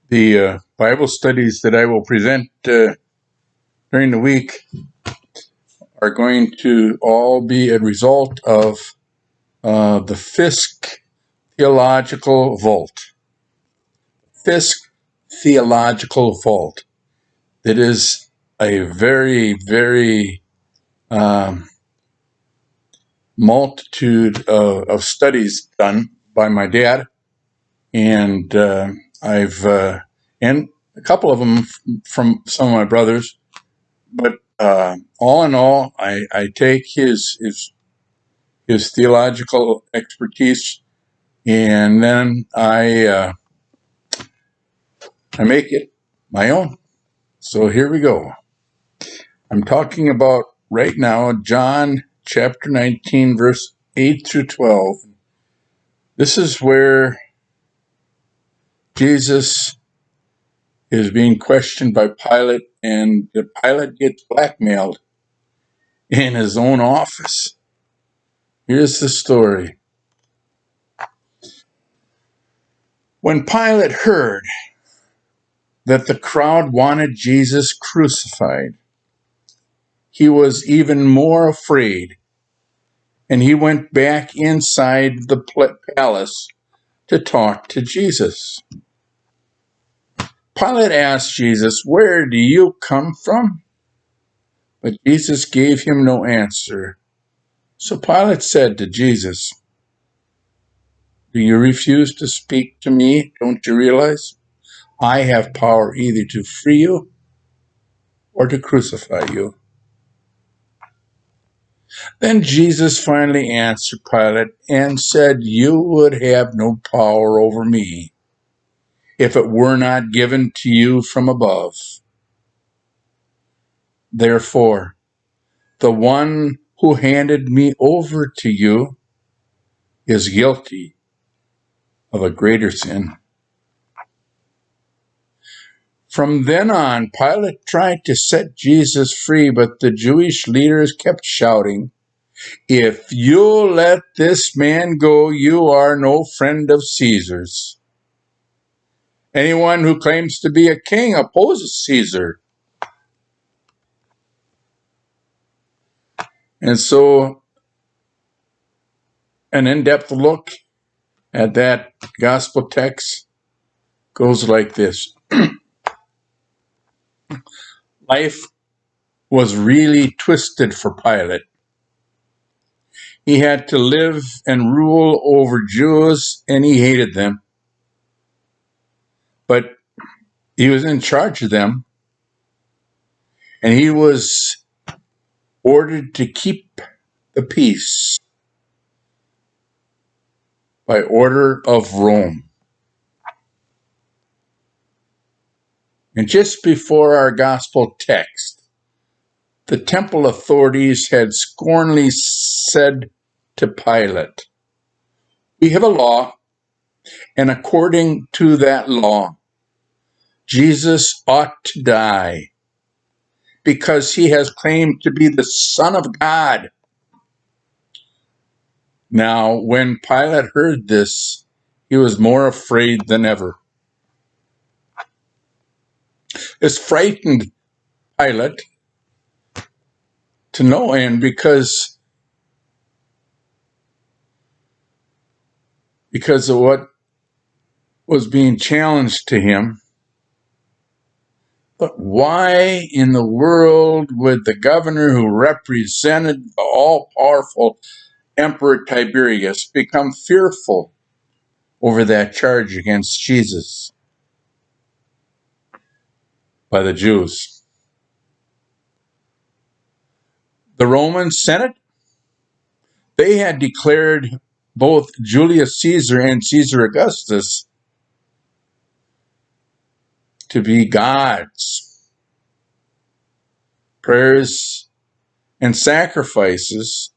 The Bible studies that I will present during the week are going to all be a result of the Fiske Theological Vault. Fiske Theological Vault. It is a very, very multitude of studies done by my dad, and and a couple of them from some of my brothers. But all in all, I take his theological expertise, and then I make it my own. So here we go. I'm talking about right now John chapter 19, verse 8 through 12. This is where Jesus is being questioned by Pilate, and Pilate gets blackmailed in his own office. Here's the story. When Pilate heard that the crowd wanted Jesus crucified, he was even more afraid, and he went back inside the palace to talk to Jesus. Pilate asked Jesus, "Where do you come from?" But Jesus gave him no answer. So Pilate said to Jesus, "Do you refuse to speak to me? Don't you realize I have power either to free you or to crucify you?" Then Jesus finally answered Pilate and said, "You would have no power over me if it were not given to you from above. Therefore, the one who handed me over to you is guilty of a greater sin." From then on, Pilate tried to set Jesus free, but the Jewish leaders kept shouting, "If you let this man go, you are no friend of Caesar's. Anyone who claims to be a king opposes Caesar." And so, an in-depth look at that gospel text goes like this. Life was really twisted for Pilate. He had to live and rule over Jews, and he hated them. But he was in charge of them, and he was ordered to keep the peace by order of Rome. And just before our gospel text, the temple authorities had scornfully said to Pilate, "We have a law, and according to that law, Jesus ought to die because he has claimed to be the Son of God." Now, when Pilate heard this, he was more afraid than ever. This frightened Pilate to no end because of what was being challenged to him. But why in the world would the governor who represented the all-powerful Emperor Tiberius become fearful over that charge against Jesus by the Jews? The Roman Senate, they had declared both Julius Caesar and Caesar Augustus to be gods. Prayers and sacrifices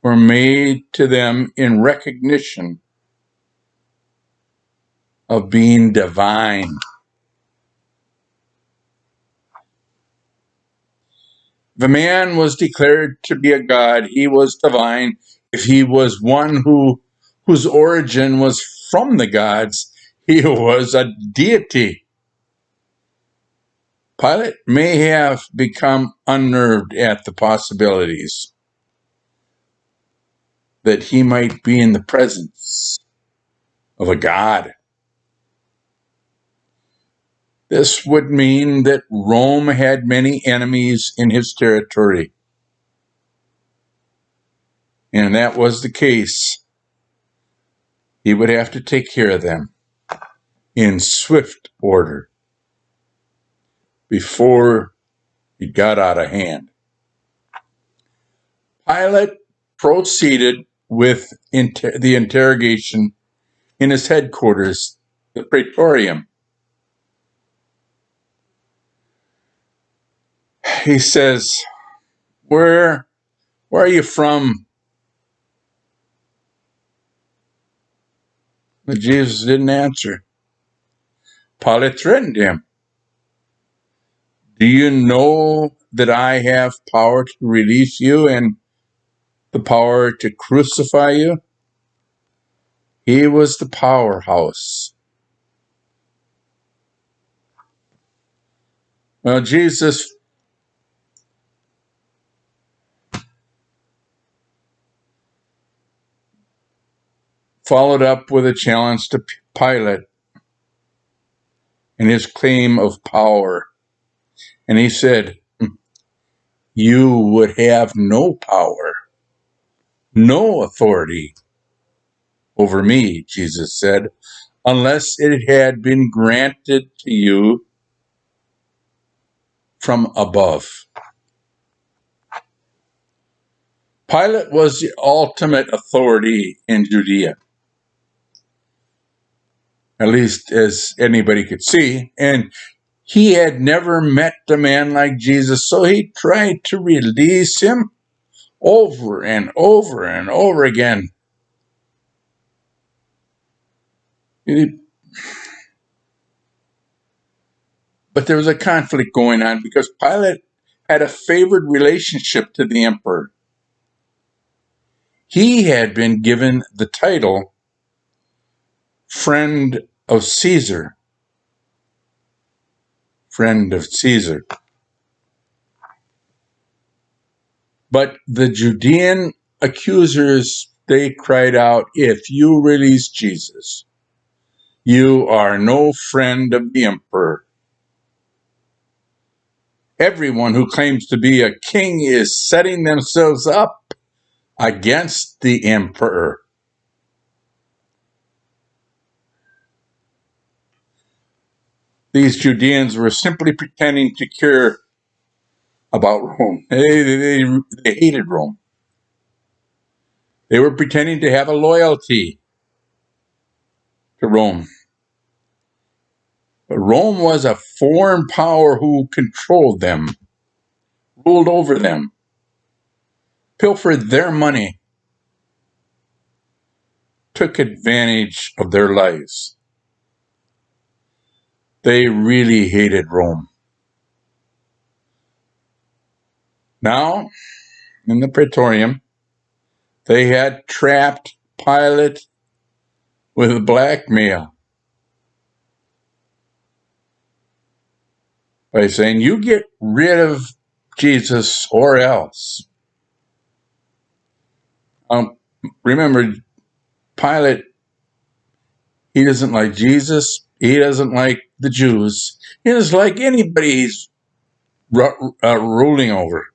were made to them in recognition of being divine. If a man was declared to be a god, he was divine. If he was one whose origin was from the gods, He was a deity. Pilate may have become unnerved at the possibilities that he might be in the presence of a god. This would mean that Rome had many enemies in his territory. And that was the case. He would have to take care of them in swift order before he got out of hand. Pilate proceeded with the interrogation in his headquarters, the Praetorium. He says, Where are you from? But Jesus didn't answer. Pilate threatened him. Do you know that I have power to release you and the power to crucify you? He was the powerhouse. Well, Jesus followed up with a challenge to Pilate and his claim of power. And he said, You would have no power, no authority over me, Jesus said, unless it had been granted to you from above. Pilate was the ultimate authority in Judea, at least as anybody could see, and he had never met a man like Jesus, so he tried to release him over and over and over again. But there was a conflict going on because Pilate had a favored relationship to the emperor. He had been given the title Friend of Caesar. Friend of Caesar. But the Judean accusers, they cried out, If you release Jesus, you are no friend of the emperor. Everyone who claims to be a king is setting themselves up against the emperor. These Judeans were simply pretending to care about Rome. They hated Rome. They were pretending to have a loyalty to Rome. But Rome was a foreign power who controlled them, ruled over them, pilfered their money, took advantage of their lives. They really hated Rome. Now, in the Praetorium, they had trapped Pilate with blackmail by saying, You get rid of Jesus or else. Remember, Pilate, he doesn't like Jesus. He doesn't like the Jews. He doesn't like anybody he's ruling over.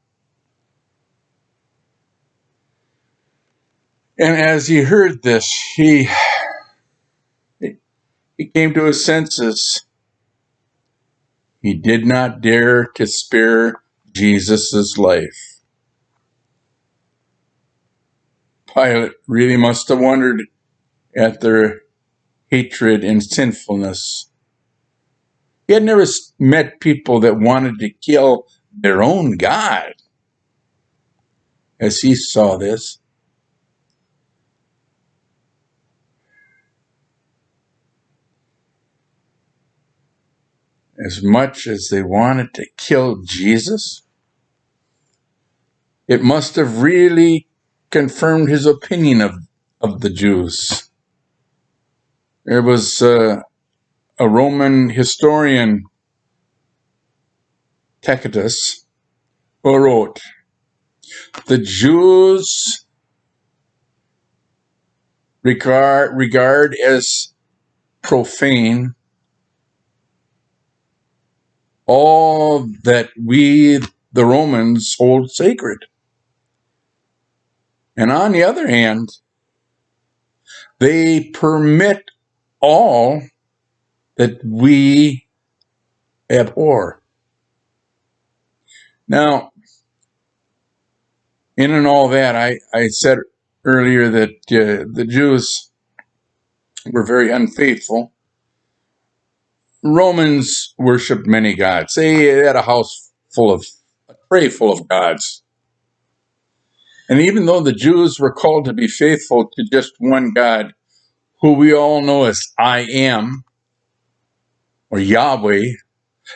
And as he heard this, he came to his senses. He did not dare to spare Jesus' life. Pilate really must have wondered at their hatred and sinfulness. He had never met people that wanted to kill their own God. As he saw this, as much as they wanted to kill Jesus, it must have really confirmed his opinion of the Jews. There was a Roman historian, Tacitus, who wrote, "The Jews regard as profane all that we, the Romans, hold sacred. And on the other hand, they permit all that we abhor." Now, in and all that, I said earlier that the Jews were very unfaithful. Romans worshiped many gods. They had a tray full of gods. And even though the Jews were called to be faithful to just one God, who we all know as I Am, or Yahweh,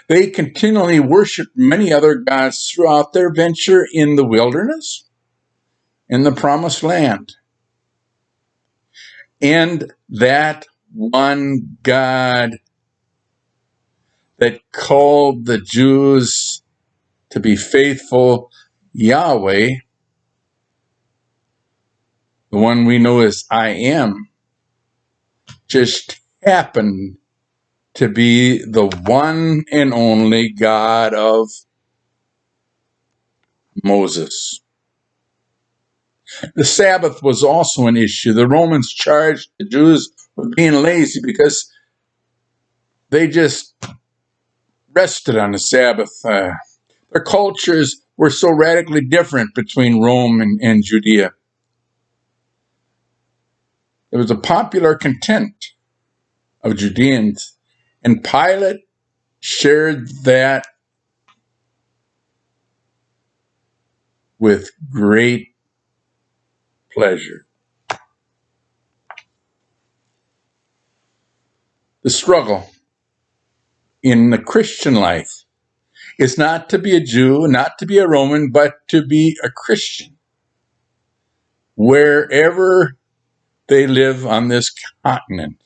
they continually worshiped many other gods throughout their venture in the wilderness, in the promised land. And that one God that called the Jews to be faithful, Yahweh, the one we know as I Am, just happened to be the one and only God of Moses. The Sabbath was also an issue. The Romans charged the Jews with being lazy because they just rested on the Sabbath. Their cultures were so radically different between Rome and Judea. There was a popular contempt of Judeans, and Pilate shared that with great pleasure. The struggle in the Christian life is not to be a Jew, not to be a Roman, but to be a Christian, wherever they live on this continent,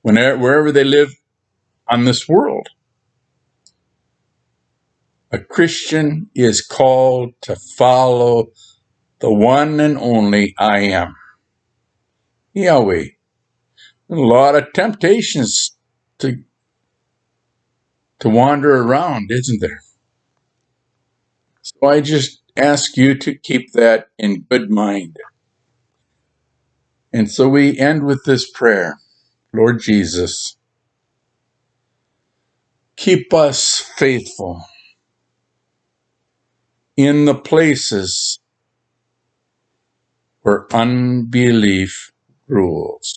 wherever they live on this world. A Christian is called to follow the one and only I Am, Yahweh. A lot of temptations to wander around, isn't there? So I just ask you to keep that in good mind. And so we end with this prayer. Lord Jesus, keep us faithful in the places where unbelief rules.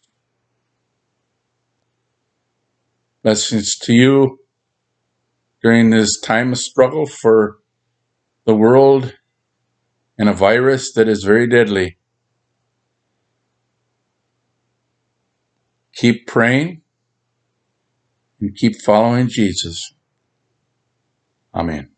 Blessings to you during this time of struggle for the world and a virus that is very deadly. Keep praying and keep following Jesus. Amen.